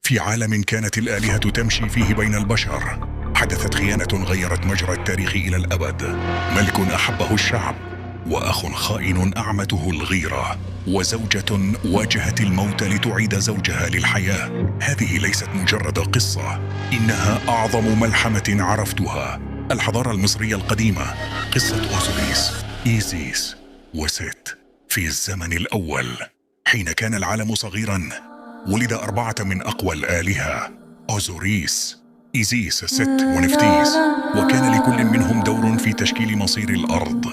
في عالم كانت الآلهة تمشي فيه بين البشر، حدثت خيانة غيرت مجرى التاريخ إلى الأبد. ملك أحبه الشعب، وأخ خائن أعمته الغيرة، وزوجة واجهت الموت لتعيد زوجها للحياة. هذه ليست مجرد قصة، إنها أعظم ملحمة عرفتها. الحضارة المصرية القديمة، قصة أوزوريس، إيزيس وست. في الزمن الأول، حين كان العالم صغيراً، ولد 4 من أقوى الآلهة: أوزوريس، إيزيس، ست، ونفتيس، وكان لكل منهم دور في تشكيل مصير الأرض.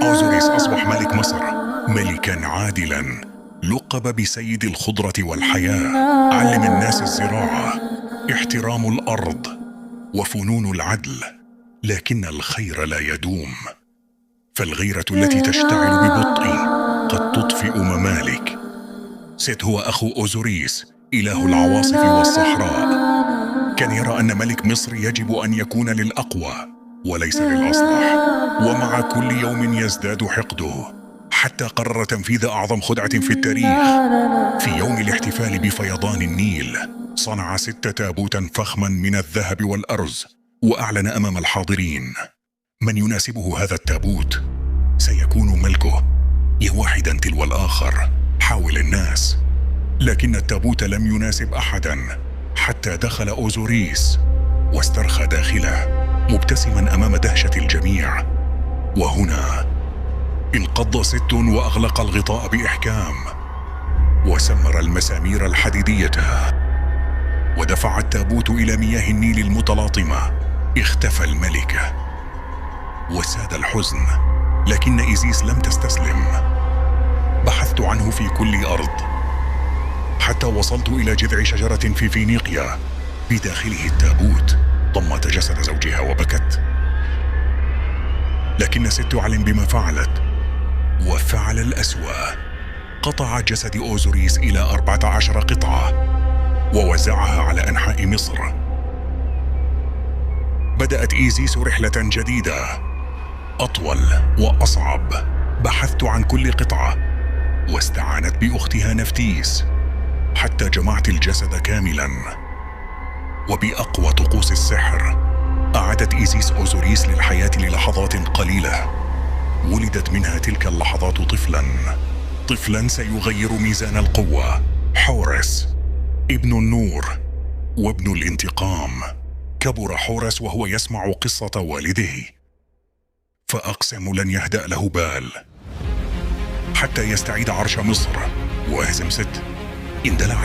أوزوريس أصبح ملك مصر، ملكاً عادلاً، لقب بسيد الخضرة والحياة. علم الناس الزراعة، احترام الأرض، وفنون العدل. لكن الخير لا يدوم، فالغيرة التي تشتعل ببطء قد تطفئ ممالك. ست هو أخو أوزوريس، إله العواصف والصحراء. كان يرى أن ملك مصر يجب أن يكون للأقوى وليس للأصلح، ومع كل يوم يزداد حقده، حتى قرر تنفيذ أعظم خدعة في التاريخ. في يوم الاحتفال بفيضان النيل، صنع 6 تابوتاً فخماً من الذهب والأرز، وأعلن أمام الحاضرين: من يناسبه هذا التابوت سيكون ملكه. يا واحداً تلو الآخر حاول الناس، لكن التابوت لم يناسب أحداً، حتى دخل أوزوريس واسترخى داخله مبتسماً أمام دهشة الجميع. وهنا انقض ست وأغلق الغطاء بإحكام، وسمر المسامير الحديدية، ودفع التابوت إلى مياه النيل المتلاطمة. اختفى الملك وساد الحزن، لكن إيزيس لم تستسلم. بحثت عنه في كل أرض، حتى وصلت إلى جذع شجرة في فينيقيا، بداخله التابوت. ضمت جسد زوجها وبكت، لكن ست تعلم بما فعلت، وفعل الأسوأ. قطع جسد أوزوريس إلى 14 قطعة ووزعها على أنحاء مصر. بدأت إيزيس رحلة جديدة، أطول وأصعب. بحثت عن كل قطعة، واستعانت بأختها نفتيس، حتى جمعت الجسد كاملاً. وبأقوى طقوس السحر، أعادت إيزيس أوزوريس للحياة للحظات قليلة. ولدت منها تلك اللحظات طفلاً سيغير ميزان القوة. حورس، ابن النور وابن الانتقام. كبر حورس وهو يسمع قصة والده، فأقسم لن يهدأ له بال حتى يستعيد عرش مصر ويهزم ست. اندلعت